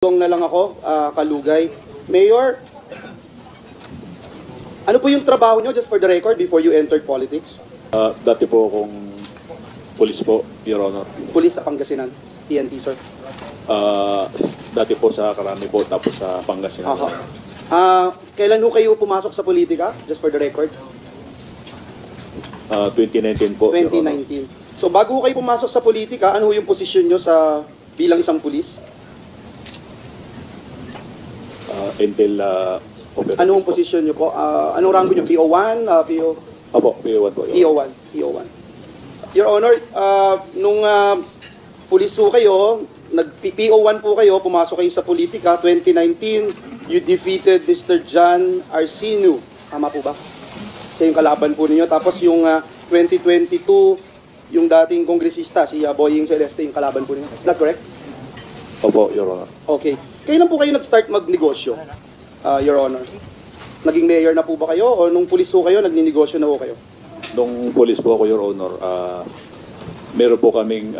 Na lang ako, Kalugay. Mayor, ano po yung trabaho nyo, just for the record, before you entered politics? Dati po akong pulis po, Your Honor. Pulis sa Pangasinan, PNP, sir. Dati po sa Karami po, tapos sa Pangasinan. Kailan ho kayo pumasok sa politika, just for the record? 2019 po, Your Honor. 2019. So bago ho kayo pumasok sa politika, ano ho yung posisyon nyo sa bilang isang pulis? Until operating Anong po. posisyon nyo po? Anong rango nyo? PO1? Opo, PO1 po. Your Honor. PO1. Your Honor, nung pulis ho kayo, nag-PO1 po kayo, pumasok kayo sa politika, 2019, you defeated Mr. John Arcinu. Tama po ba? Siya yung kalaban po ninyo. Tapos yung 2022, yung dating kongresista, si Boying Celeste, yung kalaban po ninyo. Is that correct? Opo, Your Honor. Okay. Kailan po kayo nag-start magnegosyo, Your Honor? Naging mayor na po ba kayo o nung pulis ho kayo, nagninegosyo na ho kayo? Nung pulis po ako, Your Honor, meron po kaming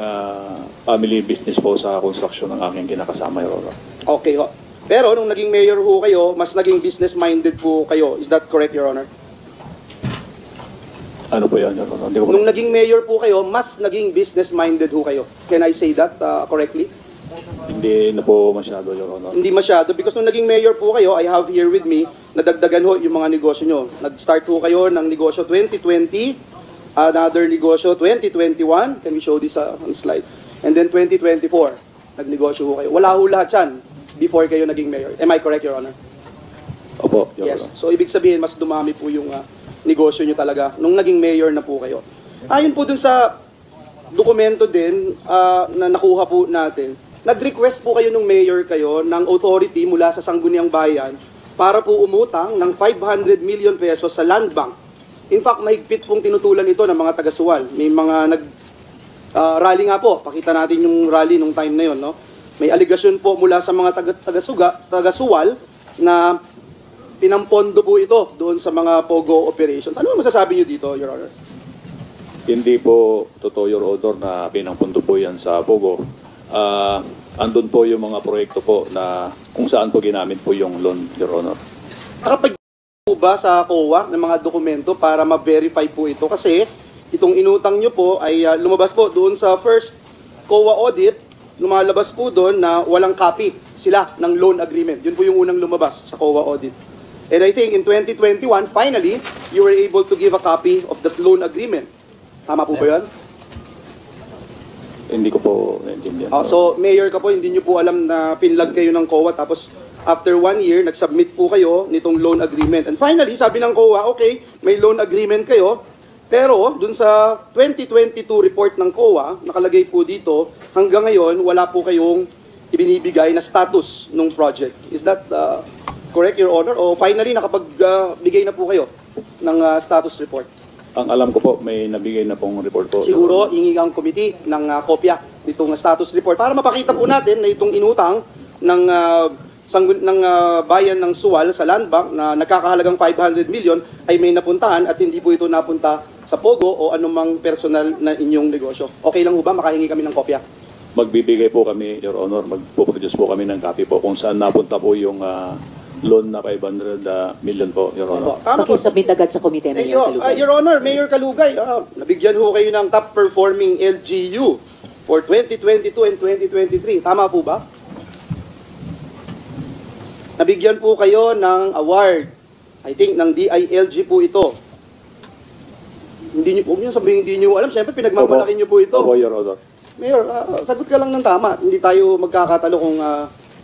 family business po sa construction ng aking kinakasama, Your Honor. Okay ho. Pero nung naging mayor ho kayo, mas naging business-minded po kayo. Is that correct, Your Honor? Ano po yan, Your Honor? Hindi ko po- Nung naging mayor po kayo, mas naging business-minded ho kayo. Can I say that correctly? Hindi na po masyado, Your Honor. Hindi masyado. Because nung naging mayor po kayo, I have here with me, nadagdagan ho yung mga negosyo nyo. Nag-start ho kayo ng negosyo 2020, another negosyo 2021. Can we show this on slide? And then 2024, nagnegosyo ho kayo. Wala ho lahat yan before kayo naging mayor. Am I correct, Your Honor? Opo, Your Yes. Honor. So, ibig sabihin, mas dumami po yung negosyo nyo talaga nung naging mayor na po kayo. Ayon po dun sa dokumento din na nakuha po natin, nag-request po kayo nung mayor kayo ng authority mula sa Sangguniang Bayan para po umutang ng 500 million pesos sa Land Bank. In fact, mahigpit pong tinutulan ito ng mga taga-Suwal. May mga rally nga po. Pakita natin yung rally nung time na yon, no? May aligasyon po mula sa mga taga-Suwal na pinampondo po ito doon sa mga POGO operations. Ano masasabi niyo dito, Your Honor? Hindi po totoo, Your Honor, na pinangpunto po yan sa Pogo. Andun po yung mga proyekto po na kung saan po ginamit po yung loan, Your Honor. Nakapag po ba sa COA ng mga dokumento para ma-verify po ito? Kasi itong inutang nyo po ay lumabas po doon sa first COA audit, lumalabas po doon na walang copy sila ng loan agreement. Yun po yung unang lumabas sa COA audit. And I think in 2021, finally, you were able to give a copy of the loan agreement. Tama po ba yun? Hindi ko po naintindihan. So, mayor ka po, hindi nyo po alam na pinlag kayo ng COA, tapos after 1 year, nag-submit po kayo nitong loan agreement. And finally, sabi ng COA, okay, may loan agreement kayo, pero dun sa 2022 report ng COA, nakalagay po dito, hanggang ngayon, wala po kayong ibinibigay na status ng project. Is that correct, Your Honor? O finally, nakapagbigay na po kayo ng status report? Ang alam ko po, may nabigay na pong report po. Siguro, hingi ang committee ng kopya nitong status report para mapakita po natin na itong inutang ng bayan ng Suwal sa Land Bank na nagkakahalagang 500 million ay may napuntahan at hindi po ito napunta sa POGO o anumang personal na inyong negosyo. Okay lang ho ba? Makahingi kami ng kopya. Magbibigay po kami, Your Honor, magpo-produce po kami ng copy po kung saan napunta po yung loan na 500 million po, Your Honor. Tama po. Pakisubmit agad sa komite, Thank Mayor you. Kalugay. Your Honor, Mayor Kalugay, nabigyan ho kayo ng top performing LGU for 2022 and 2023. Tama po ba? Nabigyan po kayo ng award. I think ng DILG po ito. Hindi niyo sabihin hindi niyo alam. Siyempre pinagmamalaki niyo po ito. Opo, Your Honor. Mayor, sagot ka lang ng tama. Hindi tayo magkakatalo kung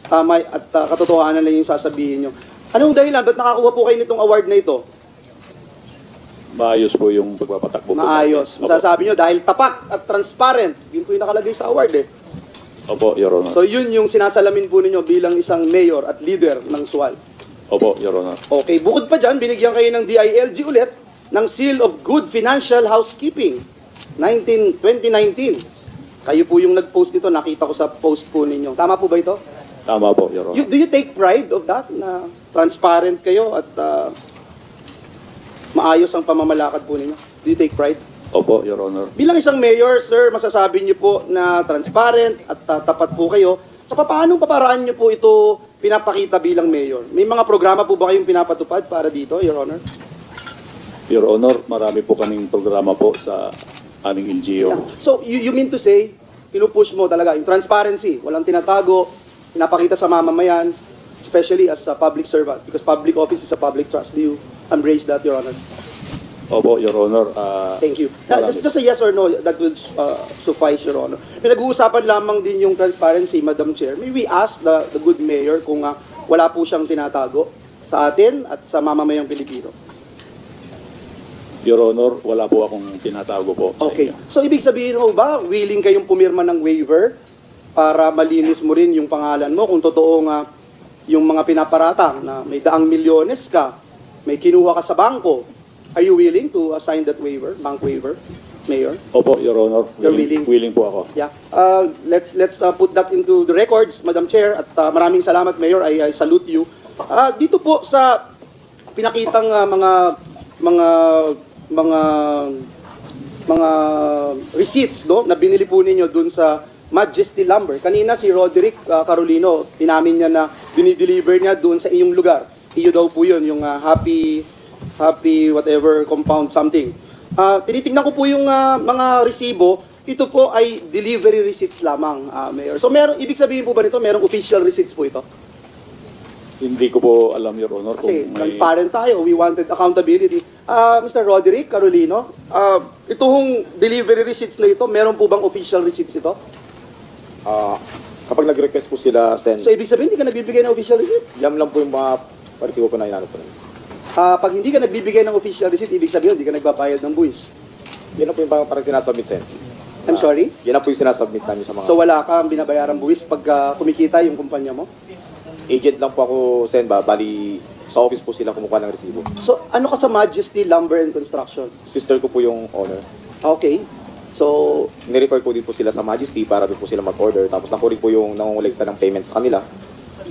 tama at katotohanan lang yung sasabihin nyo. Anong dahilan? Ba't nakakuha po kayo nitong award na ito? Maayos po yung pagpapatakbo po. Maayos. Opo. Masasabi nyo, dahil tapat at transparent. Yun po yung nakalagay sa award eh. Opo, Your Honor. So yun yung sinasalamin po ninyo bilang isang mayor at leader ng Suwal. Opo, Your Honor. Okay, bukod pa dyan, binigyan kayo ng DILG ulit ng Seal of Good Financial Housekeeping 2019. Kayo po yung nag-post nito, nakita ko sa post po ninyo. Tama po ba ito? Tama po, Your Honor. Do you take pride of that na transparent kayo at maayos ang pamamalakad po ninyo? Do you take pride? Opo, Your Honor. Bilang isang mayor, sir, masasabi niyo po na transparent at tapat po kayo So paano paparaan niyo po ito pinapakita bilang mayor? May mga programa po ba kayong pinapatupad para dito, Your Honor? Your Honor, marami po kaming programa po sa aming LGU. Yeah. So you mean to say, pinupush mo talaga yung transparency, walang tinatago, pinapakita sa mamamayan, especially as a public servant, because public office is a public trust. Do you embrace that, Your Honor? Opo, Your Honor. Thank you. Marami. Just a yes or no, that will suffice, Your Honor. Pinag-uusapan lamang din yung transparency, Madam Chair. May we ask the good mayor kung wala po siyang tinatago sa atin at sa mamamayang Pilipino? Your Honor, wala po akong tinatago po sa Okay. inyo. So, ibig sabihin mo ba, willing kayong pumirma ng waiver para malinis mo rin yung pangalan mo kung totoo nga yung mga pinaparatang na may daang milyones ka, may kinuha ka sa bangko? Are you willing to sign that waiver, bank waiver, Mayor? Opo, Your Honor. You're willing? Willing po ako. Yeah. Let's put that into the records, Madam Chair, at maraming salamat, Mayor. I salute you. Dito po sa pinakitang mga receipts, no, na binili po ninyo dun sa Majesty Lumber. Kanina si Roderick Carolino, inamin niya na dinideliver niya dun sa iyong lugar. Iyo daw po yun, yung happy whatever compound something. Tinitingnan ko po yung mga resibo. Ito po ay delivery receipts lamang, Mayor. So ibig sabihin po ba nito, merong official receipts po ito? Hindi ko po alam, Your Honor. Kasi kung may... transparent tayo, we wanted accountability. Mr. Roderick Carolino, itong delivery receipts na ito, meron po bang official receipts ito? Kapag nag-request po sila, send, So ibig sabihin, hindi ka nagbibigay ng official receipt? yam lang po yung mga parisibo po na inano po. Pag hindi ka nagbibigay ng official receipt, ibig sabihin, hindi ka nagbabayad ng buwis. Yan na po yung parang sinasubmit, send. I'm sorry? Yan na po yung sinasubmit namin sa mga So wala kang binabayarang buwis pag kumikita yung kumpanya mo? agent lang po ako, send ba? Bali, sa office po sila kumukuha ng resibo. So ano ka sa Majesty Lumber and Construction? Sister ko po yung owner. Okay. So, Nirefer po din po sila sa Majesty para doon po sila mag-order. Tapos ako rin po yung nangungulekta ng payments sa kanila.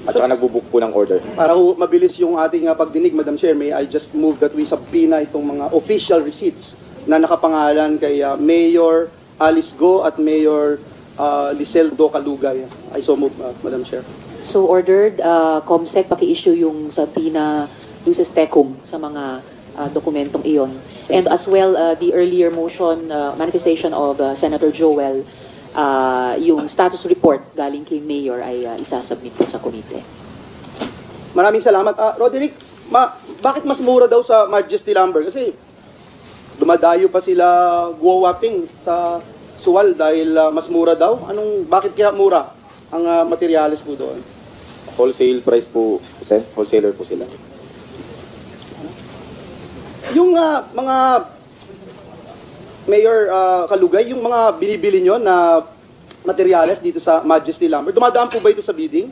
At saka nagbubook po ng order. para mabilis yung ating pagdinig, Madam Chair, may I just move that we subpoena itong mga official receipts na nakapangalan kay Mayor Alice Go at Mayor Liseldo Calugay. I so move, Madam Chair. So ordered, COMSEC paki-issue yung subpoena dun sa STECUM sa mga dokumentong iyon. And as well, the earlier motion, manifestation of Senator Joel, yung status report galing kay Mayor ay isasubmit po sa komite. Maraming salamat. Roderick, bakit mas mura daw sa Majesty Lumber? Kasi dumadayo pa sila guwaping sa Suwal dahil mas mura daw. Bakit kaya mura ang materyales po doon? Wholesale price po, send. Wholesaler po sila. Yung mga Mayor Kalugay, yung mga binibili nyo na materyales dito sa Majesty Lumber, dumadaan po ba ito sa bidding?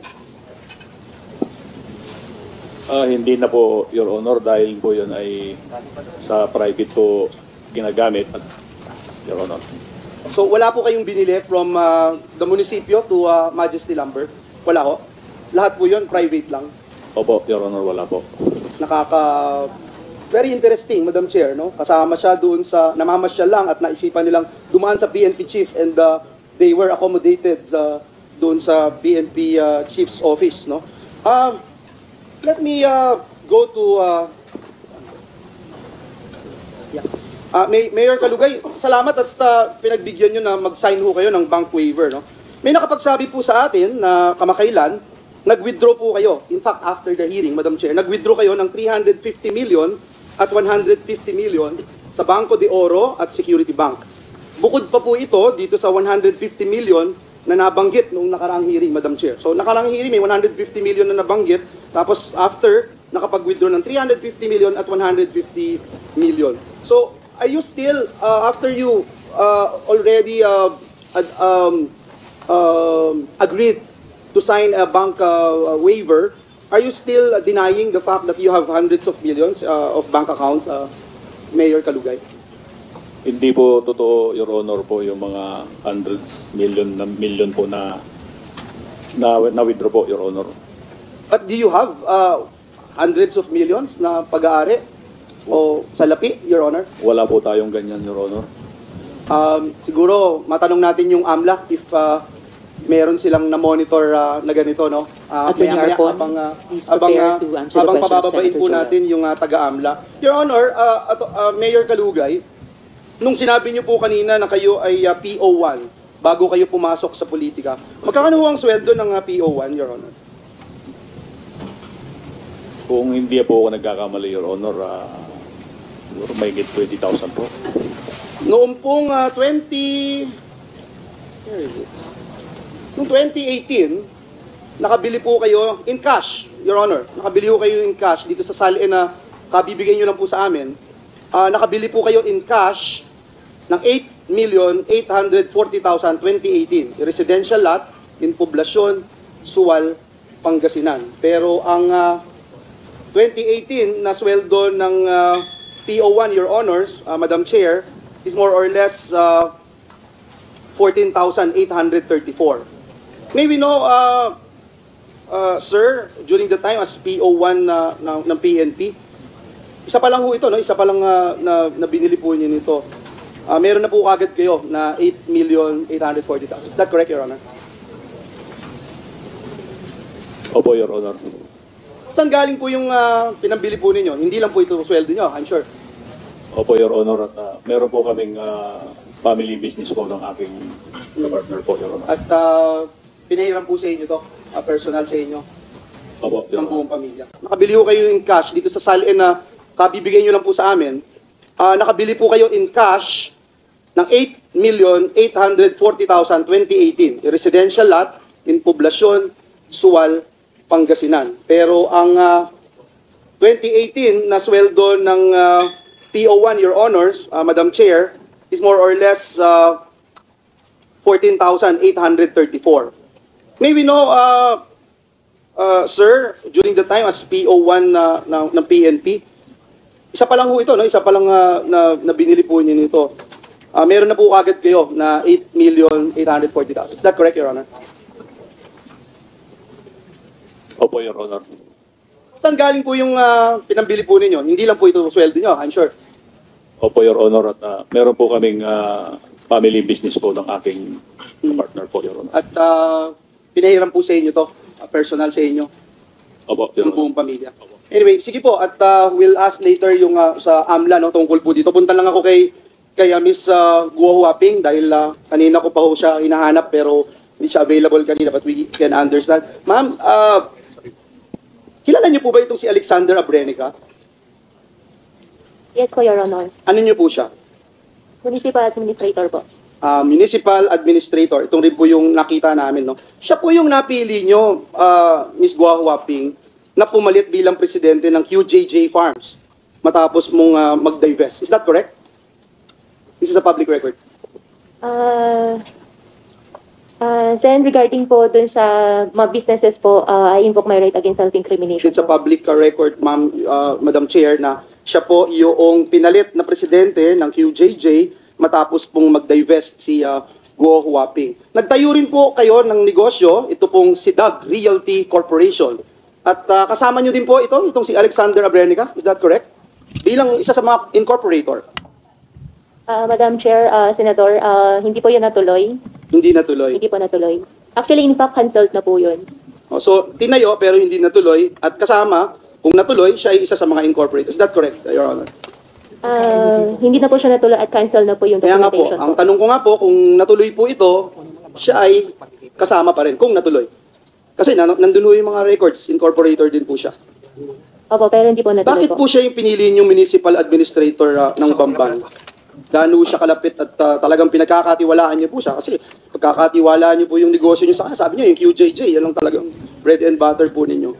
Hindi na po, Your Honor, dahil po yun ay sa private po ginagamit, Your Honor. So wala po kayong binili from the munisipyo to Majesty Lumber? Wala ho? Lahat po yun, private lang? Opo, Your Honor, wala po. Very interesting, Madam Chair, no? Kasama siya doon namamasyal lang at naisipan nilang dumaan sa PNP chief and they were accommodated doon sa PNP chief's office, no? Let me go to Mayor Kalugay, salamat at pinagbigyan nyo na mag-sign ho kayo ng bank waiver, no? May nakapagsabi po sa atin na kamakailan, nag-withdraw po kayo. In fact, after the hearing, Madam Chair, nag-withdraw kayo ng 350 million at 150 million sa Banco de Oro at Security Bank. Bukod pa po ito dito sa 150 million na nabanggit noong nakaraang hearing, Madam Chair. So nakaraang hearing may 150 million na nabanggit, tapos after nakapag-withdraw ng 350 million at 150 million. So are you still, after you already agreed to sign a bank waiver, are you still denying the fact that you have hundreds of millions of bank accounts, Mayor Kalugay? Hindi po totoo, Your Honor, po yung mga hundreds million po na withdraw po, Your Honor. But do you have hundreds of millions na pag-aari o salapi, Your Honor? Wala po tayong ganyan, Your Honor. Siguro matanong natin yung AMLAC if meron silang na-monitor na ganito, no? Attorney Maya-maya, Arcon, habang please prepare to answer the habang question of pabababain Senator po Joel. natin yung taga-AMLA. Your Honor, Mayor Kalugay, nung sinabi niyo po kanina na kayo ay PO1 bago kayo pumasok sa politika, magkano ang sweldo ng PO1, Your Honor? Kung hindi po ako nagkakamali, Your Honor, siguro may 20,000 po. Noong pong Noong 2018, nakabili po kayo in cash, Your Honor. Nakabili po kayo in cash dito sa salin na kabibigay nyo lang po sa amin. Nakabili po kayo in cash ng 8,840,000 2018. Residential lot in Poblacion, Suwal, Pangasinan. Pero ang 2018 na sweldo ng PO1, Your Honors, Madam Chair, is more or less 14,834. May we know, sir, during the time as PO1 ng PNP, isa pa lang ho ito, no? Isa pa lang na binili po niyo nito. Meron na po agad kayo na 8,840,000. Is that correct, Your Honor? Opo, Your Honor. Saan galing po yung pinambili po ninyo? Hindi lang po ito sweldo nyo, I'm sure. Opo, Your Honor. At meron po kaming family business po ng aking partner po, Your Honor. At pinahiram po sa inyo to, personal sa inyo, Opo, Your ng Honor. buong pamilya. Nakabili po kayo in cash dito sa salin na kabibigay nyo lang po sa amin. Nakabili po kayo in cash ng 8,840,000 2018. Residential lot in Poblacion, Suwal, Pangasinan. Pero ang 2018 na sweldo ng PO1, Your Honors, Madam Chair, is more or less 14,834. May we know, sir, during the time as PO1 ng PNP, isa pa lang ho ito, no? Isa pa lang na binili po niyo nito. Meron na po agad kayo na 8,840,000. Is that correct, Your Honor? Opo, Your Honor. Saan galing po yung pinambili po ninyo? Hindi lang po ito sweldo nyo, I'm sure. Opo, Your Honor. At meron po kaming family business po ng aking partner po, Your Honor. At pinahiram po sa inyo to, personal sa inyo, Opo, Your ng Honor. buong pamilya. Anyway, sige po, at we'll ask later yung sa AMLA, no, tungkol po dito. Punta lang ako kay Miss Guo Huaping dahil kanina ko pa ho siya hinahanap pero hindi siya available kanina, but we can understand. Ma'am, kilala niyo po ba itong si Alexander Abrenica? Yes po, Your Honor. Ano niyo po siya? Municipal Administrator po. Municipal Administrator. Itong rin po yung nakita namin, no? Siya po yung napili nyo, Ms. Guo Huaping, na pumalit bilang presidente ng QJJ Farms matapos mong mag-divest. Is that correct? This is a public record. Then regarding po dun sa mga businesses po, I invoke my right against self-incrimination. It's a public record, ma'am, Madam Chair, na siya po yung pinalit na presidente ng QJJ matapos pong mag-divest si Guo Huaping. Nagtayo rin po kayo ng negosyo, ito pong SIDAG Realty Corporation. At kasama nyo din po itong si Alexander Abrenica, is that correct? Bilang isa sa mga incorporator. Madam Chair, Senador, hindi po yun natuloy. Hindi natuloy. Hindi po natuloy. Actually, in fact, cancelled na po yun. So, tinayo pero hindi natuloy. At kasama, kung natuloy, siya ay isa sa mga incorporators. Is that correct, Your Honor? Hindi na po siya natuloy at cancel na po yung Kaya nga po, documentation ang tanong ko nga po, kung natuloy po ito, siya ay kasama pa rin, kung natuloy. Kasi nandun po yung mga records, incorporator din po siya. Opo, pero hindi po natuloy Bakit po. po siya yung pinili yung municipal administrator ng Bamban? Gaano siya kalapit at talagang pinagkakatiwalaan niyo po siya? Kasi pagkakatiwalaan niyo po yung negosyo niyo sa kanya, sabi niyo yung QJJ, yan lang talagang bread and butter po ninyo.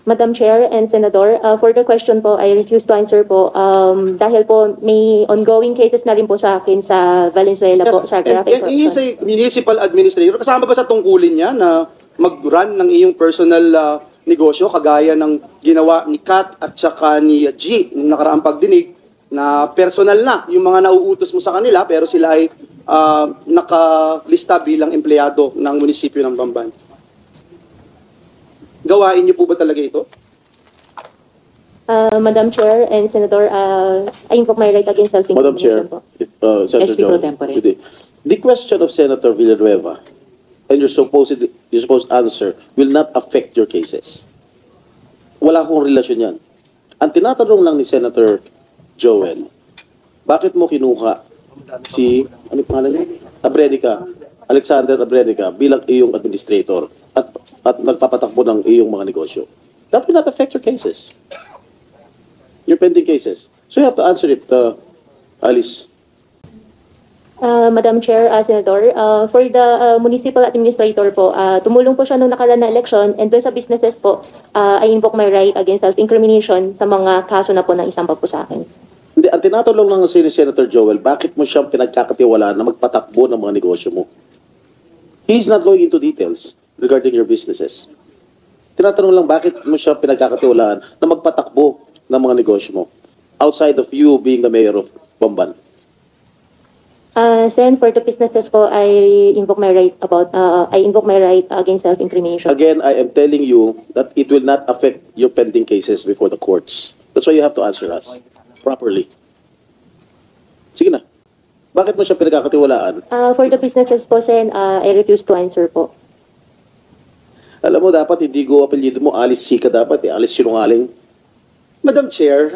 Madam Chair and Senador, for the question po, I refuse to answer po dahil po may ongoing cases na rin po sa akin sa Valenzuela po, sa graphic Yung sa municipal administrator, kasama ba sa tungkulin niya na mag-run ng iyong personal negosyo kagaya ng ginawa ni Kat at saka ni G nung nakaraang pagdinig na personal na yung mga nauutos mo sa kanila pero sila ay nakalista bilang empleyado ng munisipyo ng Bamban? Gawain niyo po ba talaga ito? Madam Chair and Senator, I invoke my right against Madam Chair, self-incrimination po. Senator SP pro Jones, tempore. good day. The question of Senator Villanueva and your supposed answer will not affect your cases. Wala akong relasyon yan. Ang tinatanong lang ni Senator Joel, bakit mo kinuha si, ano yung pangalan niya? Abrenica, Alexander Abrenica bilang iyong administrator at nagpapatakbo ng iyong mga negosyo? That will not affect your cases. Your pending cases. So you have to answer it, Alice. Madam Chair, Senator, for the municipal administrator po, tumulong po siya nung nakaraan na election, and doon sa businesses po, I invoke my right against self-incrimination sa mga kaso na po ng isang pa po sa akin. Hindi, ang tinatanong lang si Senator Joel, bakit mo siyang pinagkakatiwalaan na magpatakbo ng mga negosyo mo? He's not going into details regarding your businesses. Tinatanong lang, bakit mo siya pinagkakatiwalaan na magpatakbo ng mga negosyo mo outside of you being the mayor of Bamban? Sen, for the businesses po, I invoke my right against self-incrimination. Again, I am telling you that it will not affect your pending cases before the courts. That's why you have to answer us properly. Sige na. Bakit mo siya pinagkakatiwalaan? For the businesses po, Sen, I refuse to answer po. Alam mo, dapat hindi go apelyido mo, Alice Sica dapat, Alice Sinungaling. Madam Chair,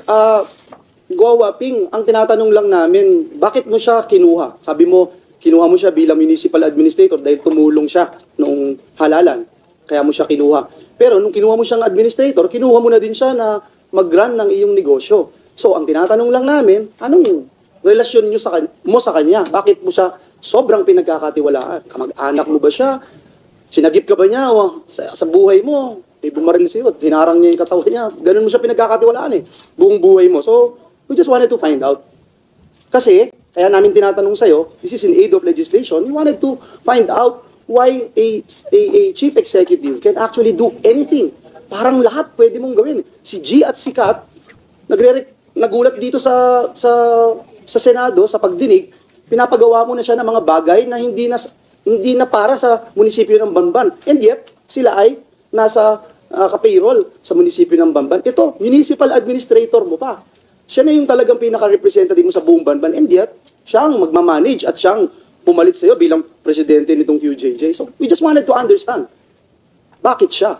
Go Waping, ang tinatanong lang namin, bakit mo siya kinuha? Sabi mo, kinuha mo siya bilang municipal administrator dahil tumulong siya nung halalan. Kaya mo siya kinuha. Pero nung kinuha mo siyang administrator, kinuha mo na din siya na mag-run ng iyong negosyo. So, ang tinatanong lang namin, anong relasyon mo sa kanya? Bakit mo siya sobrang pinagkakatiwalaan? Kamag-anak mo ba siya? Sinagip ka ba niya sa buhay mo? May bumaril sa'yo, sinarang niya yung katawan niya. Ganun mo siya pinagkakatiwalaan buong buhay mo. So, we just wanted to find out. Kasi, kaya namin tinatanong sa'yo, this is in aid of legislation, we wanted to find out why a chief executive can actually do anything. Parang lahat pwede mong gawin. Si G at si Kat, nagulat dito sa Senado, sa pagdinig, pinapagawa mo na siya ng mga bagay na hindi na para sa munisipyo ng Bamban. And yet, sila ay nasa ka-payroll sa munisipyo ng Bamban. Ito, municipal administrator mo pa. Siya na yung talagang pinaka-representative mo sa buong Bamban, and yet, siyang magmamanage at siyang pumalit sa'yo bilang presidente nitong QJJ. So, we just wanted to understand. Bakit siya?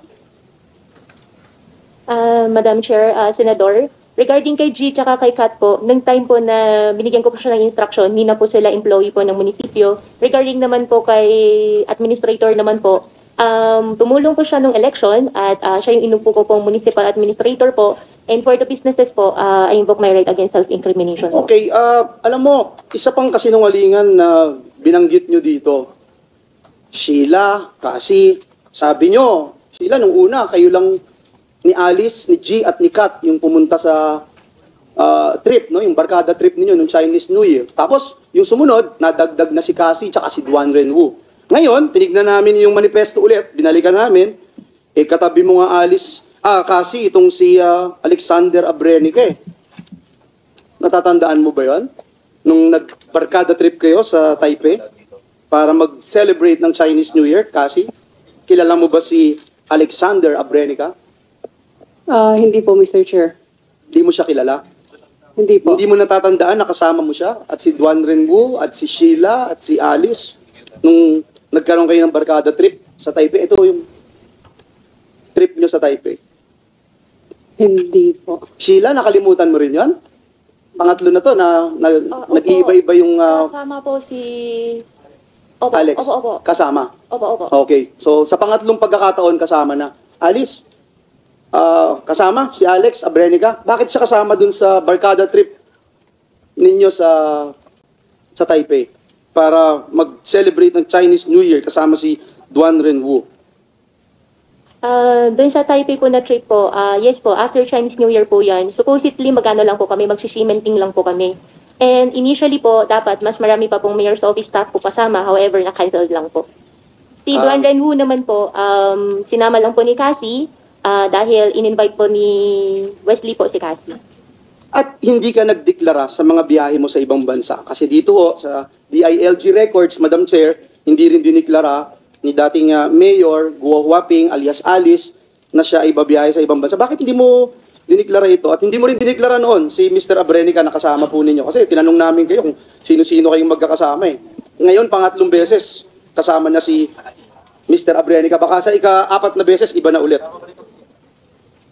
Madam Chair, Senador, regarding kay G tsaka kay Kat po, nung time po na binigyan ko po siya ng instruction, hindi na po sila employee po ng munisipyo. Regarding naman po kay administrator naman po, tumulong po siya nung election at siya yung inupo ko pong municipal administrator po. And for the businesses po, I invoke my right against self-incrimination. Okay, alam mo, isa pang kasinungalingan na binanggit nyo dito. Sheila, kasi sabi nyo, Sheila, nung una, kayo lang ni Alice, ni G at ni Kat yung pumunta sa trip, no? Yung barkada trip ninyo nung Chinese New Year. Tapos, yung sumunod, nadagdag na si Cassie tsaka si Duan Renwu. Ngayon, tinignan namin yung manifesto ulit, binalikan namin, katabi mo nga Alice, kasi itong si Alexander Abrenica Natatandaan mo ba yon? Nung nagbarkada trip kayo sa Taipei para mag-celebrate ng Chinese New Year, kasi kilala mo ba si Alexander Abrenica? Hindi po, Mr. Chair. Hindi mo siya kilala? Hindi po. Hindi mo natatandaan na kasama mo siya? At si Duan Renwu, at si Sheila, at si Alice? Nung nagkaroon kayo ng barkada trip sa Taipei, ito yung trip nyo sa Taipei. Hindi po. Sheila, nakalimutan mo rin yan? Pangatlo na to na nag-iiba-iba yung Kasama po si... Opo, Alex. opo. Kasama. Opo. Okay. So, sa pangatlong pagkakataon, kasama na. Alice, kasama si Alex Abrenica. Bakit siya kasama dun sa barkada trip ninyo sa Taipei para mag-celebrate ng Chinese New Year kasama si Duan Renwu? Doon sa Taipei po na trip po, yes po, after Chinese New Year po yan, supposedly magano lang po kami, magsisimenting lang po kami. And initially po, dapat mas marami pa pong mayor's office staff po kasama, however, na-cancelled lang po. Si Duan Renwu naman po, sinama lang po ni Cassie, dahil in-invite po ni Wesley po si Cassie. At hindi ka nagdeklara sa mga biyahe mo sa ibang bansa. Kasi dito sa DILG records, Madam Chair, hindi rin diniklara ni dating Mayor Guo Huaping alias Alice na siya ay babiyahe sa ibang bansa. Bakit hindi mo diniklara ito at hindi mo rin diniklara noon si Mr. Abrenica na kasama po ninyo. Kasi tinanong namin kayo kung sino-sino kayong magkakasama eh. Ngayon, pangatlong beses, kasama na si Mr. Abrenica. Baka sa ika-4 na beses, iba na ulit.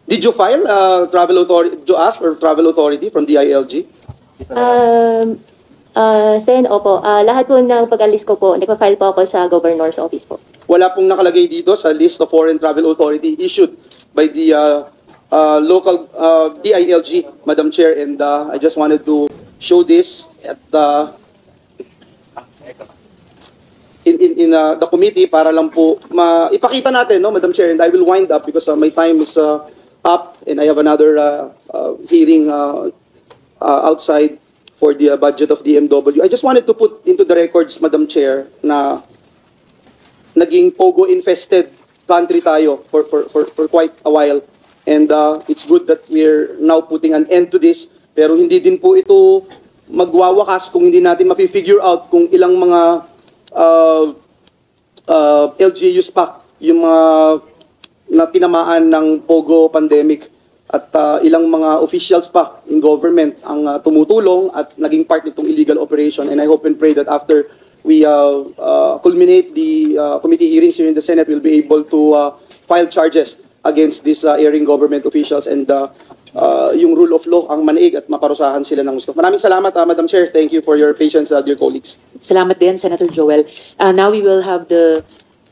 Did you file travel authority, did you ask for travel authority from DILG? Sen, opo. Lahat po ng pag-alis ko po, nagpa-file po ako sa governor's office po. Wala pong nakalagay dito sa list of foreign travel authority issued by the local DILG, Madam Chair, and I just wanted to show this at in the committee para lang po ipakita natin, no, Madam Chair, and I will wind up because my time is up and I have another hearing outside for the budget of DMW. I just wanted to put into the records, Madam Chair, na naging pogo-infested country tayo for quite a while. And it's good that we're now putting an end to this. Pero hindi din po ito magwawakas kung hindi natin mapifigure out kung ilang mga LGUs pa yung mga na tinamaan ng pogo pandemic at ilang mga officials pa in government ang tumutulong at naging part nitong illegal operation. And I hope and pray that after we culminate the committee hearings here in the Senate, we'll be able to file charges against these erring government officials and yung rule of law ang manaig at maparusahan sila ng gusto. Maraming salamat, Madam Chair. Thank you for your patience, dear colleagues. Salamat din, Senator Joel. Now we will have the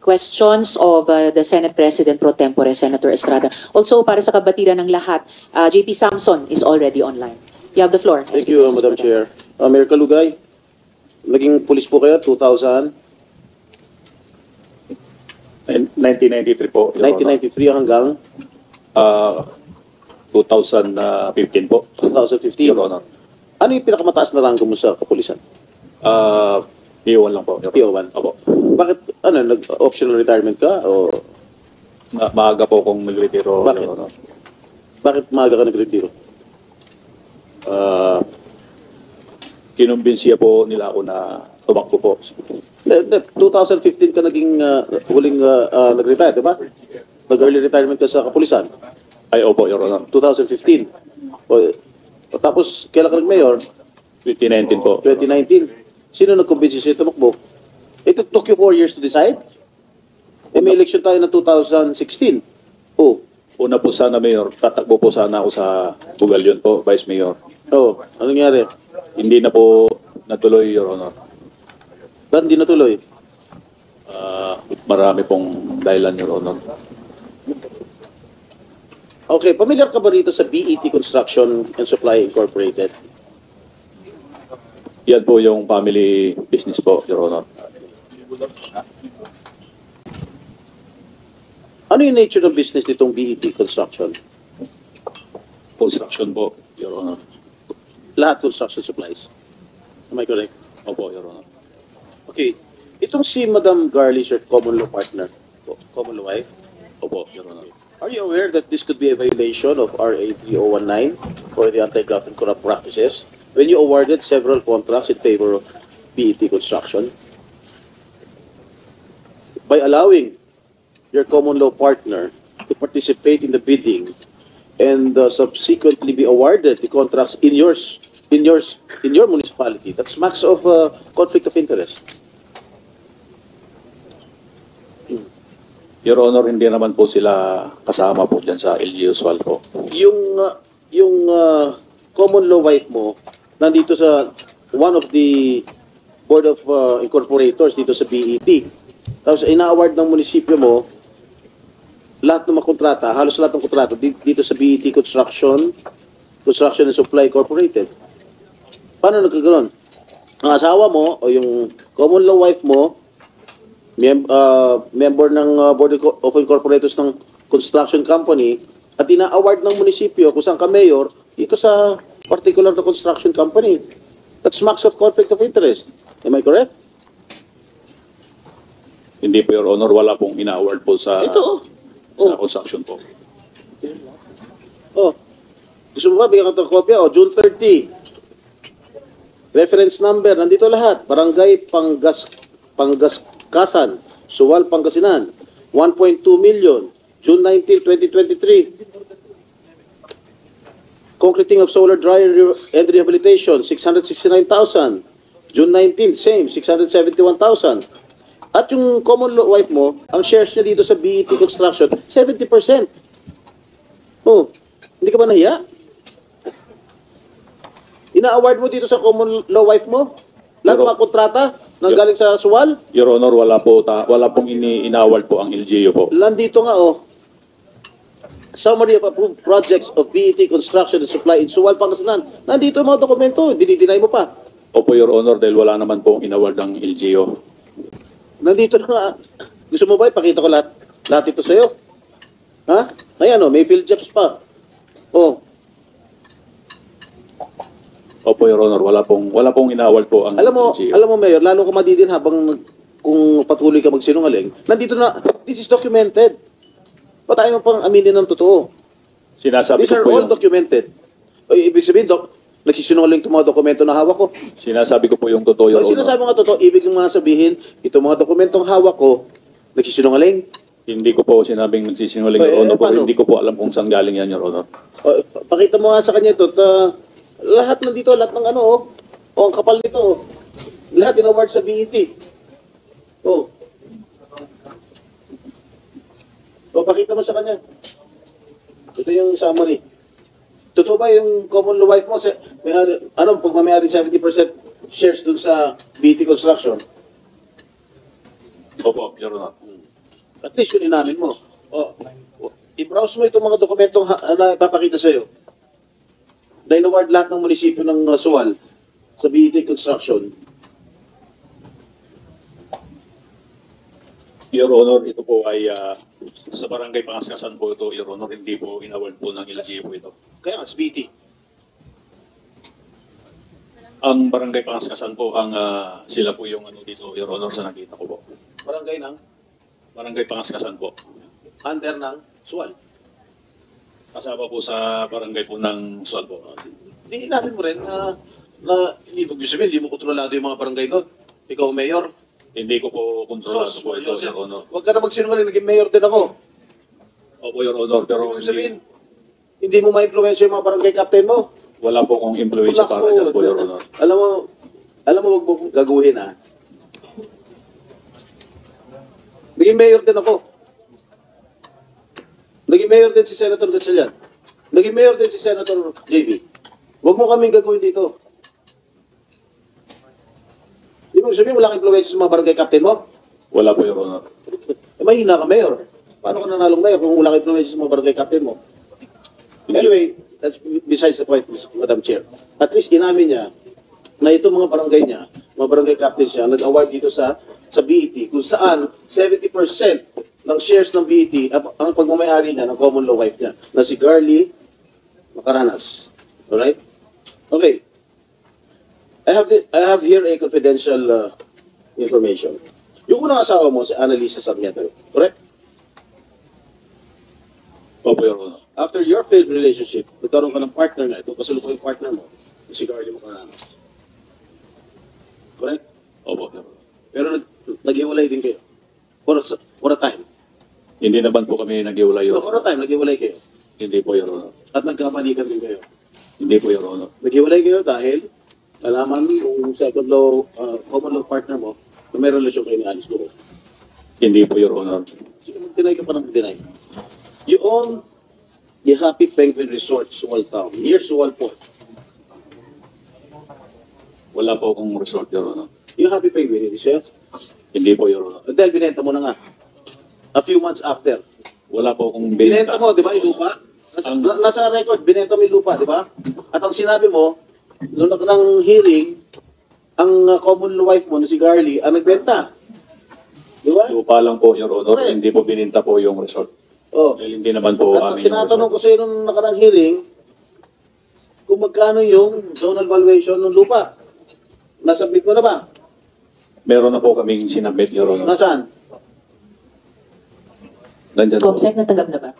questions of the Senate President Pro Tempore, Senator Estrada. Also, para sa kabatiran ng lahat, JP Samson is already online. You have the floor. Thank you, Madam Chair. Mayor Kalugay, naging pulis po kayo 1993 po. Your Honor. 1993 hanggang 2015 po. 2015. Your Honor. Ano yung pinakamataas na ranggo mo sa kapulisan? PO1 lang po. Your Honor. PO1? Opo. Bakit, nag-optional retirement ka? O Maaga po kong nagretiro. Bakit? Your Honor. bakit maaga ka nagretiro? Kinumbinsiya po nila ako na tumakbo po. 2015 ka naging huling nag-retire, di ba? Nag-early retirement ka sa kapulisan. Ay, opo, Your Honor. 2015. O tapos, kailan ka nag-mayor? 2019 po. 2019. Sino nag-convince sa'yo tumakbo? It took you 4 years to decide? May election tayo na 2016. Oh. Una po sana, Mayor, tatakbo po sana ako sa Bugalyon po, Vice Mayor. Oh, anong nangyari? Hindi na po natuloy, Your Honor. Ba't hindi natuloy? Marami pong dahilan, Your Honor. Okay, pamilyar ka ba rito sa BET Construction and Supply Incorporated? Yan po yung family business po, Your Honor. Ano yung nature ng business nitong BET Construction? Construction po, Your Honor. Lahat construction supplies. Am I correct? Opo, Your Honor. Okay. Itong si Madam Garlis, your common law partner, common law wife, Opo, Your Honor. are you aware that this could be a violation of RA 3019 for the Anti-Graft and Corrupt Practices when you awarded several contracts in favor of BET Construction? By allowing your common law partner to participate in the bidding and subsequently be awarded the contracts in your municipality, that's max of conflict of interest. Your Honor, hindi naman po sila kasama po dyan sa LGU Swal po. Yung common law wife mo nandito sa one of the board of incorporators dito sa BET. Tapos ina-award ng munisipyo mo lahat ng mga kontrata, halos lahat ng kontrata dito sa BET Construction and Supply Incorporated. Paano nagkaganon? Ang asawa mo o yung common law wife mo member ng Board of Incorporators ng construction company at ina-award ng munisipyo kung saan ka mayor dito sa particular na construction company. That's max of conflict of interest. Am I correct? Hindi po, Your Honor, wala pong ina-award po sa, Ito, sa construction po. Oh. Gusto mo ba bigyan ka ng kopya? June 30. Reference number, nandito lahat. Barangay Panggaskasan, Suwal, Pangasinan. 1.2 million. June 19, 2023. Concreting of solar dryer and rehabilitation, 669,000. June 19, same, 671,000. At yung common law wife mo, ang shares niya dito sa BET Construction, 70%. Oh, hindi ka ba nahiya? Ina-award mo dito sa common law wife mo? Lahat Pero- mga kontrata nang galing sa SUAL? Your Honor, wala pong ini-inaward po ang LGU po. Nandito nga, oh. Summary of approved projects of BET Construction and Supply in Suwal, Pangasinan. Nandito ang mga dokumento, dinidinay mo pa. Opo, Your Honor, dahil wala naman pong inaward ang LGU. Nandito na nga. Gusto mo ba, ipakita ko lahat ito sa'yo? Ha? Ayan, oh, may field jobs pa. Oh, Opo, Your Honor, wala pong inaward po ang LGU. alam mo, Mayor, lalo ka madidin habang kung patuloy ka magsinungaling. Nandito na, this is documented. Pa tayo mo pang aminin ng totoo. Sinasabi These ko are po all yung, documented. O, ibig sabihin, nagsisinungaling itong mga dokumento na hawak ko. sinasabi ko po yung totoo, Your Pag sinasabi Honor. nga totoo, ibig ng mga sabihin, itong mga dokumentong hawak ko, nagsisinungaling. Hindi ko po sinabing nagsisinungaling, Eh, Your Honor, pero paano? hindi ko po alam kung saan galing yan, Your Honor. O, pakita mo nga sa kanya ito, lahat nandito, lahat ng ano, ang kapal nito, lahat in-award sa BET. O, pakita mo sa kanya. Ito yung summary. Totoo ba yung common law wife mo? Pag mamayari 70% shares dun sa BET Construction? Opo, Your Honor. At least yun inamin mo. I-browse mo itong mga dokumentong na ipapakita sa'yo. Na in-award lahat ng munisipyo ng Suwal sa BET Construction. Your Honor, ito po ay sa barangay Pangaskasan po ito, Your Honor, hindi po inaward po ng LGU po ito. Kaya nga, sa BET. Ang barangay Pangaskasan po, sila po yung ano dito, Your Honor, sa nakita ko po. Barangay ng Barangay Pangaskasan po. under ng Suwal. Kasama po sa barangay po ng Sual po. Hindi namin mo rin na hindi mo sabihin, hindi mo kontrolado yung mga barangay doon. Ikaw, Mayor. Hindi ko po kontrolado Sos, po ito, Joseph, Your Honor. huwag ka na magsinungaling, naging Mayor din ako. Opo, Your Honor, pero Ibig sabihin, hindi mo ma-influensya yung mga barangay captain mo. wala po akong influensya para dyan po, Your Honor. Alam mo, wag mo kong gagawin, ha? Naging mayor din ako. Naging mayor din si Senator Gatchalian. Naging mayor din si Senator JB. Huwag mo kaming gagawin dito. Ibig sabihin, wala kang influensya sa mga barangay captain mo? Wala po, Your Honor. Mahina ka, mayor. Paano ka nanalong mayor kung wala kang influensya sa mga barangay captain mo? Anyway, that's besides the point, Madam Chair. At least inamin niya na itong mga barangay niya, mga barangay captains niya, nag-award dito sa BET, kung saan 70% ng shares ng BET ang pagmamayari niya ng common law wife niya, na si Garly Macaranas. Alright? Okay. I have here a confidential information. Yung unang asawa mo, si Annalisa Sarmiento, correct? Opo, Your Honor. After your failed relationship, nagkaroon ka ng partner na ito, kasalukuyang partner mo, si Garly Macaranas. Correct? Opo, Your Honor. Pero naghiwalay din kayo. For a time. Hindi naman po kami nag-iwalay, Your For a Honor. time, naghiwalay kayo. Hindi po, Your Honor. At nagkapanikan din kayo. Hindi po, Your Honor. Naghiwalay kayo dahil alaman yung second law, common law partner mo, na may relasyon kayo ni Alice Guro. Hindi po, Your Honor. Sige, mag-deny ka pa ng deny. You own the Happy Penguin Resort, Suwal Town, near Suwal Port. Wala po akong resort, Your Honor. Yung Happy Penguin, hindi siya? Hindi po, Your Honor. Dahil binenta mo na nga. A few months after. Wala po akong Binenta mo, di ba, yung lupa? Nasa record, binenta mo yung lupa, di ba? At ang sinabi mo, noong ng hearing, ang common law wife mo na si Garly ang nagbenta. Di ba? Lupa lang po, Your Honor. Correct. Hindi po bininta po yung resort. Oh. Dahil hindi naman po At ang amin yung tinatanong ko resort. sa iyo nung nakarang hearing, kung magkano yung zonal valuation ng lupa. Nasubmit mo na ba? Meron na po kaming sinabit, Your Honor. Nasaan? Nandyan po. Comsec, natanggap na ba?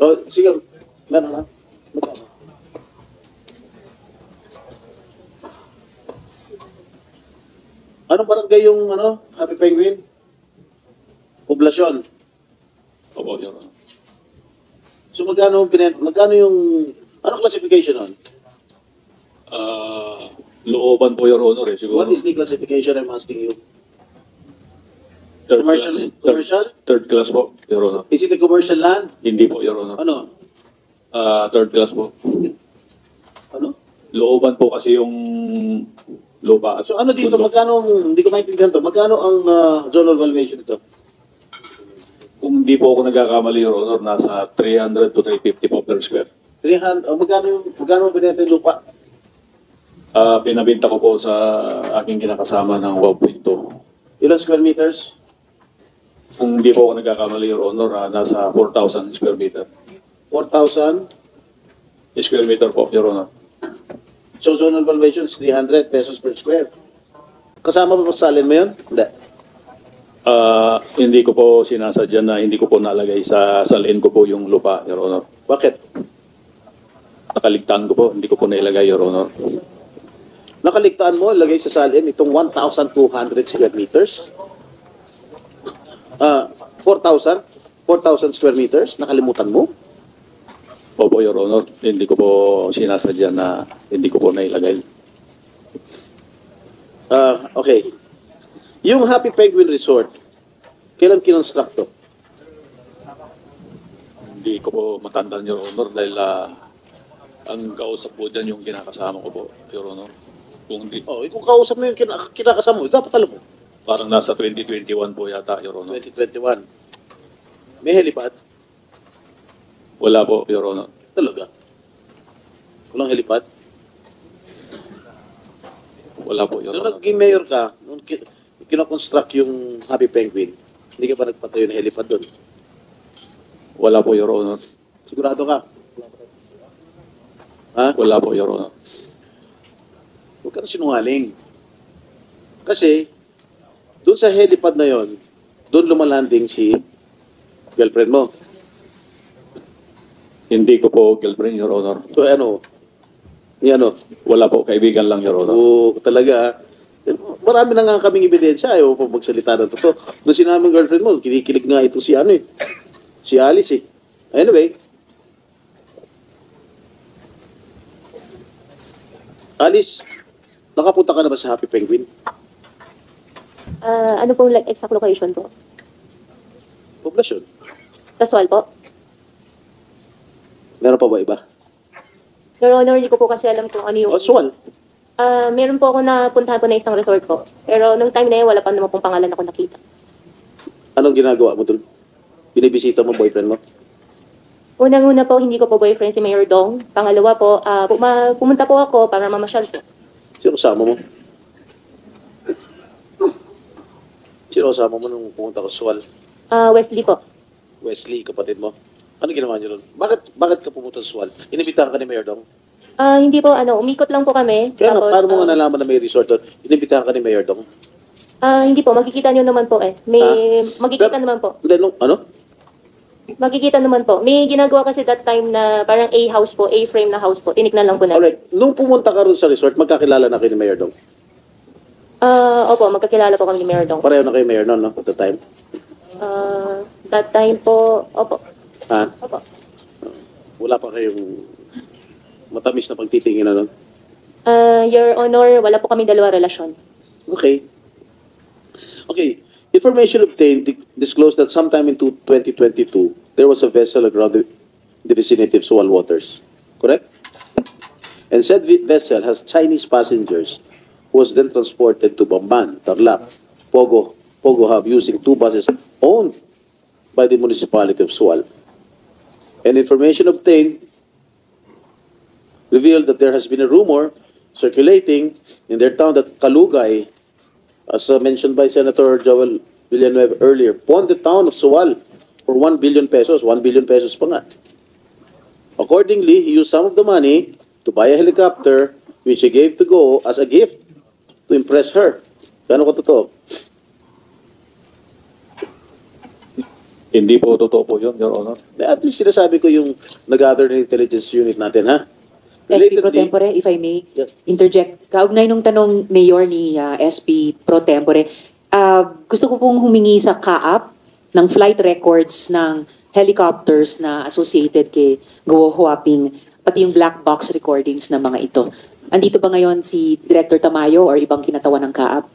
O, sige. Meron na. Magkano? Anong barangay yung Happy Penguin? Poblasyon. Opo, Your Honor. So magkano yung Anong classification nun? Looban po, Your Honor, siguro. What is the classification I'm asking you? Third Commercial? class. Commercial? Third class po, Your Honor. Is it a commercial land? Hindi po, Your Honor. Ano? Third class po. Ano? Looban po kasi yung lupa. So ano dito, Bundok. magkano, hindi ko maintindihan to, magkano ang zonal valuation dito? Kung hindi po ako nagkakamali, Your Honor, nasa 300 to 350 po per square. 300, magkano binenta yung lupa? Pinabinta ko po sa aking kinakasama ng 1.2. Ilang square meters? Kung hindi po ako nagkakamali, Your Honor, nasa 4,000 square meter. 4,000. Square meter po, Your Honor. So zonal valuation is 300 pesos per square. Kasama pa sa salin mo yun? Hindi. Hindi ko po sinasadya na hindi ko po nalagay sa salin ko po yung lupa, Your Honor. Bakit? Nakaligtaan ko po, hindi ko po nailagay, Your Honor. Nakaligtaan mo, lagay sa salin itong 1,200 square meters. 4,000 square meters, nakalimutan mo? Opo, Your Honor, hindi ko po sinasadya na hindi ko po nailagay. Okay. Yung Happy Penguin Resort, kailan kinonstruct to? Hindi ko po matandaan, Your Honor, dahil ang kausap po dyan yung kinakasama ko po, Your Honor. Kung di, Oh, kung kausap mo yung kinakasama mo, dapat alam mo. parang nasa 2021 po yata, Your Honor. 2021. May helipad? Wala po, Your Honor. Talaga? Walang helipad? Wala po, Your Nung Honor. naging mayor ka, nung kinoconstruct yung Happy Penguin, hindi ka pa nagpatayo ng helipad doon. Wala po, Your Honor. Sigurado ka? Ha? Wala po, Your Honor. Huwag ka na sinungaling. Kasi, doon sa helipad na yon, doon lumalanding si girlfriend mo. Hindi ko po girlfriend, Your Honor. So ano? Ni ano? Wala po, kaibigan lang, Your Honor. Oo, talaga. Marami na nga kaming ebidensya. Ayaw pa magsalita ng totoo. Nung sinaming girlfriend mo, kinikilig nga ito si ano eh. Si Alice eh. Anyway. Alice, nakapunta ka na ba sa Happy Penguin? Ano pong like, exact location po? Poblasyon. Sa Sual po? Meron pa ba iba? Your Honor, hindi ko po kasi alam kung ano yung... O, Sual. Meron po ako napuntahan po na isang resort po. Pero nung time na yun, wala pa naman pong pangalan ako nakita. Anong ginagawa mo doon? Binibisita mo boyfriend mo? Unang-una po, hindi ko po boyfriend si Mayor Dong. Pangalawa po, pumunta po ako para mamasyal po. Sino kasama mo? Sino kasama mo nung pumunta ka sa Sual? Wesley po. Wesley, kapatid mo. Ano ginawa niyo doon? Bakit ka pumunta sa Sual? Inibitahan ka ni Mayor Dong? Hindi po, umikot lang po kami. Kaya nga, Tapos, paano mo nga nalaman na may resort doon? Inibitahan ka ni Mayor Dong? Hindi po, makikita nyo naman po eh. Magkikita Pero- naman po. Hindi, ano? Makikita naman po. May ginagawa kasi that time na parang A-house po, A-frame na house po. Tinignan lang po namin. Alright, nung pumunta ka ron sa resort, magkakilala na kayo ni Mayor Dong? Opo, magkakilala po kami ni Mayor Dong. Pareho na kayo Mayor noon, no? At the time. That time po, opo. Ha? Opo. Wala pa kayong matamis na pagtitingin na nun? Your Honor, wala po kami dalawa relasyon. Okay. Okay. Information obtained disclosed that sometime in 2022, there was a vessel around the vicinity of Sual waters. Correct? And said vessel has Chinese passengers who was then transported to Bamban, Tarlac, Pogo Hub using two buses owned by the municipality of Sual. And information obtained revealed that there has been a rumor circulating in their town that Kalugay, as mentioned by Senator Joel Villanueva earlier, pawned the town of Sual for 1 billion pesos. 1 billion pesos pa nga. Accordingly, he used some of the money to buy a helicopter which he gave to Go as a gift to impress her. Gano'n ko totoo? Hindi po totoo po yun, Your Honor. At least sinasabi ko yung nag-gather ng intelligence unit natin, ha? SP Pro Tempore, if I may Yes. interject. Kaugnay nung tanong mayor ni SP Pro Tempore, gusto ko pong humingi sa CAAP ng flight records ng helicopters na associated kay Go Huaping pati yung black box recordings ng mga ito. Andito ba ngayon si Director Tamayo or ibang kinatawan ng kaap?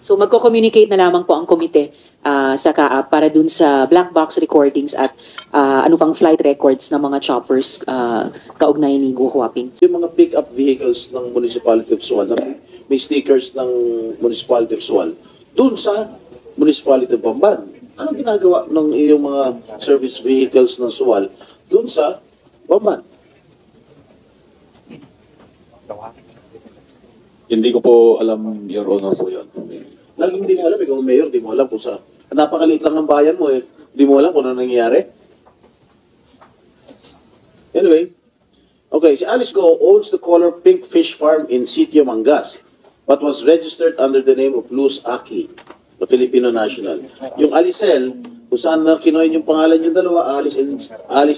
So magko-communicate na lamang po ang komite sa kaap para dun sa black box recordings at ano pang flight records ng mga choppers kaugnay ni Go Huaping. Yung mga pick-up vehicles ng Municipality of Sual, na may stickers ng Municipality of Sual, dun sa Municipality of Bamban. Ano ginagawa ng iyong mga service vehicles ng Sual dun sa Bamban? Hindi ko po alam, Your Honor, po yun. Laging hindi mo alam, ikaw ang mayor, di mo alam kung sa... Napakaliit lang ng bayan mo eh. Di mo alam kung ano nangyayari. Anyway, okay, si Alice Go owns the Color Pink Fish Farm in Sitio Mangas, but was registered under the name of Luz Aki, the Filipino national. Yung Alicel, kung saan na kinoin yung pangalan yung dalawa, Alice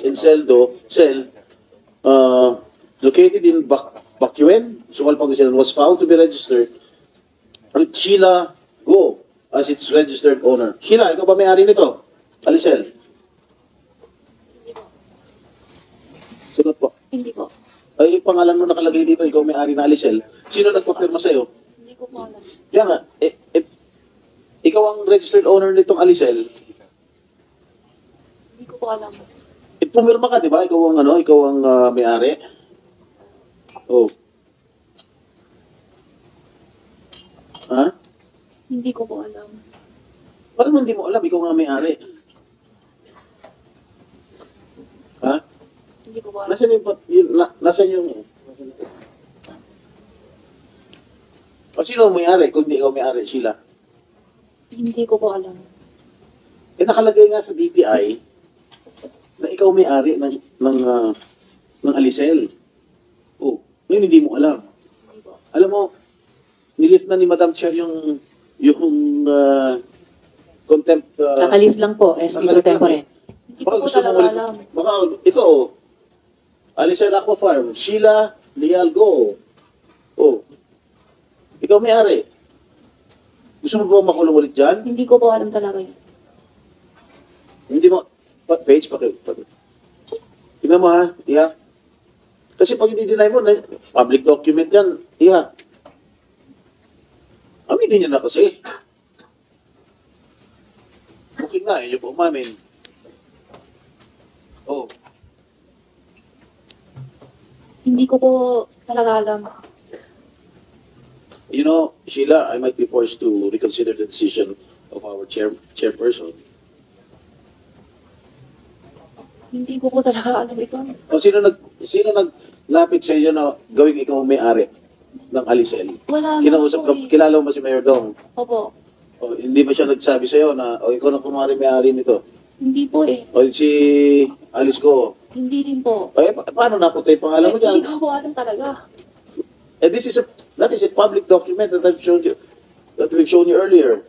and Cel, located in Bacuén, Sual, Pangasinan, was found to be registered with Sheila Go as its registered owner. Sheila, ikaw ba may-ari nito? Alicel? Sagot po. Hindi po. Ay, yung pangalan mo nakalagay dito, ikaw may-ari na Alicel. Sino nagpapirma sa'yo? Hindi ko po alam. Kaya nga, ikaw ang registered owner nitong Alicel. Hindi ko po alam. Pumirma ka, di ba? Ikaw ang may-ari. Oh. Ha? Hindi ko po alam. Paano mo hindi mo alam? Ikaw nga may-ari. Ha? Hindi ko po alam. Nasaan yung... O sino ang may-ari? Kung di ikaw may-ari, Sheila. Hindi ko po alam. Eh, nakalagay nga sa DTI na ikaw may-ari ng Alicel. Oh, ngayon hindi mo alam. Alam mo, nilift na ni Madam Chair yung contempt... Nakalift lang po, SP Pro Tempore. Hindi ko po talaga alam. Baka, ito oh, Alicel Aqua Farm, Sheila Leal Go. Oh, ikaw may-ari. Gusto mo ba makulong ulit dyan? Hindi ko po alam talaga yun. Hindi mo, page, tingnan mo ha, Iha. Kasi pag hindi deny mo, public document yan, Iha. Aminin niyo na kasi. Booking na, yun yung po umamin. Oh, Hindi ko po talaga alam. you know, Sheila, I might be forced to reconsider the decision of our chairperson. Hindi ko po talaga alam ito. O sino naglapit sa iyo na gawing ikaw ang may-ari ng Alicel? Wala Kinausap ka, naman po eh. kilala mo ba si Mayor Dong? Opo. O, hindi ba siya nagsabi sa iyo na, o ikaw na kumari may-ari nito? Hindi po eh. O si Alice Go, Hindi din po. eh, paano napunta yung pangalan mo dyan? Hindi ko po alam talaga. Eh, that is a public document that we've shown you earlier.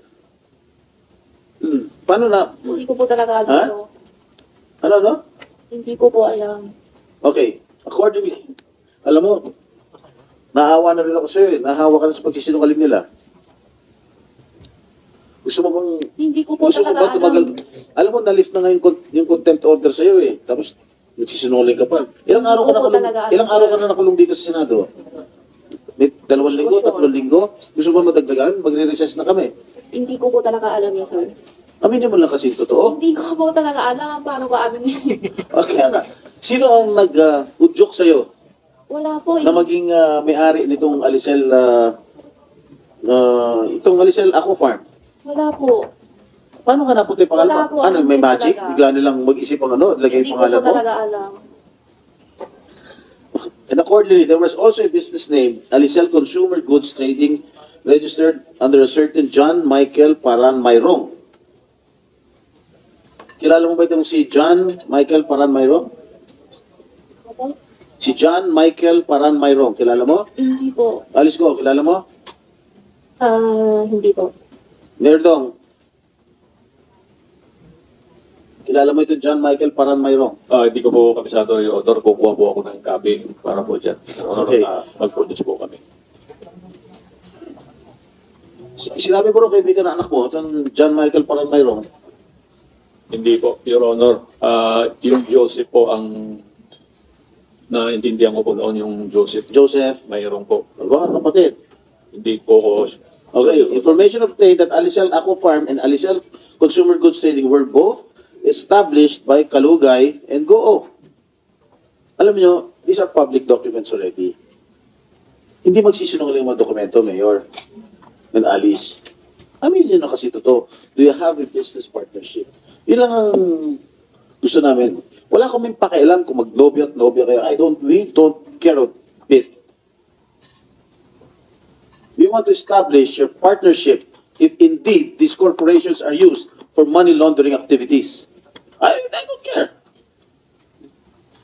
Paano na, Hindi ko po talaga alam Ha? ito. ano? Hindi ko po alam. Okay, accordingly, alam mo, naawa na rin ako sa'yo eh. Nahawa ka na sa pagsisinungaling nila. Gusto mo bang, Hindi ko po gusto mo talaga ba tumagal? alam. Alam mo, na-lift na ngayon yung contempt order sa'yo eh. Tapos, nagsisinungaling ka pa. Ilang araw ka Hindi ko po nakulong, talaga alam, ilang araw ka sir. na nakulong dito sa Senado? May 2 linggo, 3 linggo? Gusto mo madagdagan? Magre-recess na kami. Hindi ko po talaga alam yan, sir. Aminin mo lang kasi yung totoo. Hindi ko po talaga alam paano ko amin yan. Okay na. Sino ang nag-udyok sa'yo Wala po eh. na maging may-ari nitong Alicel, itong Alicel Aqua Farm? Wala po. Paano ka napunta yung pangalan Wala mo? po, Ano, alam may ko magic? talaga. Bigla nilang mag-isip ang lagay Hindi yung ko pangalan po mo? talaga alam. And accordingly, there was also a business name, Alicel Consumer Goods Trading, registered under a certain John Michael Paran Mayrong. Kilala mo ba itong si John Michael Paran Mayrong? Opo? Si John Michael Paran Mayrong, kilala mo? Hindi po. Alice Go, kilala mo? Hindi po. Merdong, kilala mo ito John Michael Paran Mayrong? Hindi ko po kabisado, Your Honor. Kukuha po ako ng copy para po dyan. Okay. Mag-produce po kami. Sinabi mo rin kaibigan na anak mo, itong John Michael Paran Mayrong. Hindi po, Your Honor. Yung Joseph po ang naintindihan ko po noon, yung Joseph. Joseph, Mayroon po. mga kapatid. Hindi po ko... Okay, information obtained that Alisal Aqua Farm and Alisal Consumer Goods Trading were both established by Kalugay and Goo. Alam nyo, these are public documents already. Hindi magsisinungaling mga dokumento, Mayor and Alice. Amin nyo na kasi totoo. Do you have a business partnership? Yun lang ang gusto namin. Wala kaming pakialam kung mag-nobya at nobya kayo. We don't care a bit. We want to establish your partnership if indeed these corporations are used for money laundering activities. I don't care.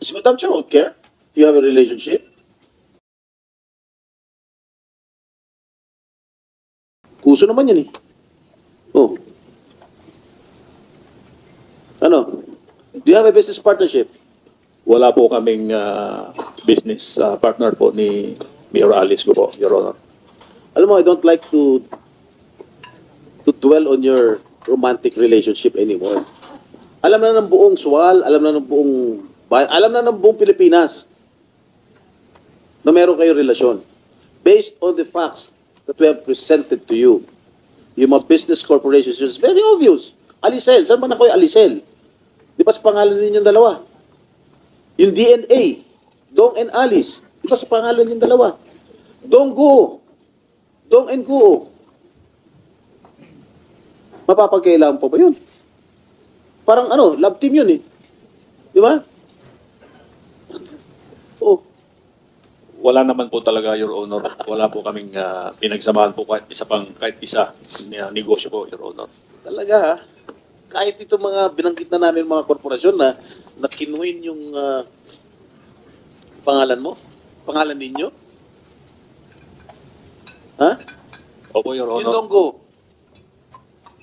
Si Madam Chair won't care if you have a relationship. Puso naman yan eh. Oh. Ano? Do you have a business partnership? Wala po kaming business partner po ni Mayor Alice ko po, Your Honor. Alam mo, I don't like to dwell on your romantic relationship anymore. Alam na ng buong Sual, alam na ng buong bayan, alam na ng buong Pilipinas na meron kayong relasyon. Based on the facts that we have presented to you, yung mga business corporations, it's very obvious. Alicel, saan ba na kayo Alicel? Di ba sa pangalan ninyong dalawa? Yung DNA, Dong and Alice, di ba sa pangalan ninyong dalawa? Dong Guo, Dong and Guo. Mapapagkailangan pa ba yun? Parang ano, love team yun eh. Di ba? Oh. Wala naman po talaga, Your Honor. Wala po kaming pinagsamahan po kahit isa na negosyo po, Your Honor. Talaga ha? Kahit ito mga binanggit na namin mga korporasyon na kinuhin yung pangalan mo? Pangalan ninyo? Ha? Opo, Your Yung Honor. Donggo?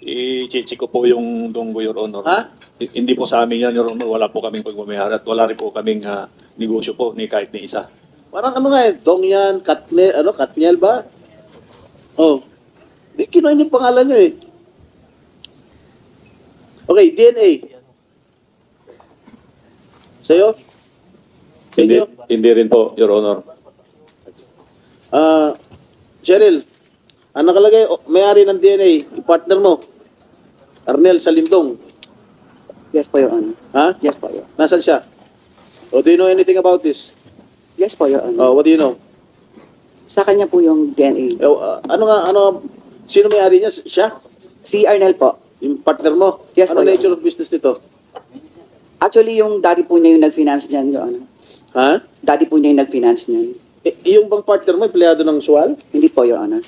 I-check ko po yung Donggo, Your Honor. Ha? Hindi po sa amin yan, Your Honor. Wala po kaming pagmamayari at wala rin po kaming negosyo po ni kahit ni isa. Parang ano nga eh, Dong yan, Katniel ba? Oh. Di kinuhin yung pangalan nyo eh. Okay, DNA. Sa'yo? Sa Hindi, inyo? hindi rin po, Your Honor. Cheryl, ang nakalagay, may-ari ng DNA, yung partner mo, Arnel Salindong. Yes po, Your Honor. Ha? Yes po, Your Honor. Nasaan siya? O do you know anything about this? Yes po, Your Honor. What do you know? Sa kanya po yung DNA. Sino may-ari niya? Siya? Si Arnel po. Yung partner mo? Yes, Ano po, nature of business nito? Actually, yung daddy po niya yung nag-finance niyan, Your Honor. Ha? Daddy po niya yung nag-finance niyan. Yung bang partner mo, empleyado ng Sual? Hindi po, Your Honor.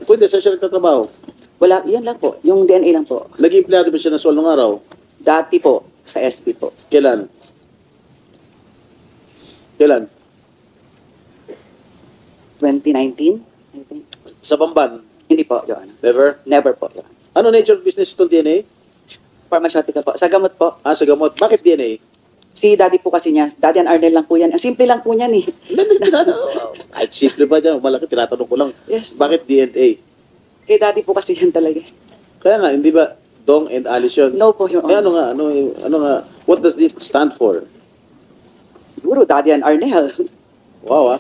Pwede, sa siya nagtatrabaho. Wala, yun lang po. Yung DNA lang po. Naging empleyado ba siya ng Sual nung araw? Dati po, sa SP po. Kailan? Kailan? 2019, I think. Sa Bamban? Hindi po, Your Honor. Never? Never po, Your Honor. Ano nature of business itong DNA? Pharmaceutical po. Sa gamot po. Sa gamot. Bakit DNA? Si daddy po kasi niya, daddy and Arnel lang po yan. Ang simple lang po niyan eh. Kahit simple ba dyan? Malaki, tinatanong ko lang. Yes. Bakit DNA? Kay daddy po kasi yan talaga. Kaya nga, hindi ba Dong and Alice yun? No po, Your Eh, Honor. ano nga, what does it stand for? Siguro, daddy and Arnel. Wow,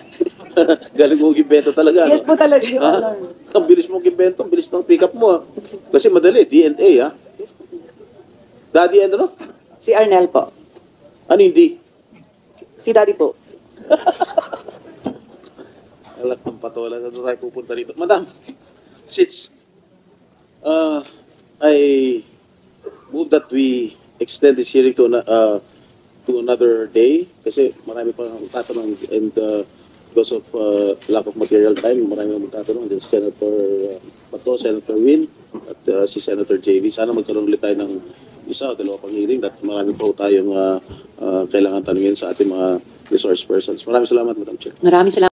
galing mong gimbento talaga. Yes po talaga, Your Ha? Honor. Ang bilis mong gimbento, ang bilis ng pick-up mo. Kasi madali, DNA, ha? Daddy and ano? Si Arnel po. Ano hindi? Si daddy po. Alat ng patola na tayo pupunta rito. Madam, since I move that we extend this hearing to another day kasi marami pa magtatanong and because of lack of material time, marami pa magtatanong din si Senator Bato, Senator Win at si Senator JV. Sana magkaroon ulit tayo ng isa o dalawa pang hearing at marami pa tayong kailangan tanungin sa ating mga resource persons. Maraming salamat, Madam Chair. Maraming salamat.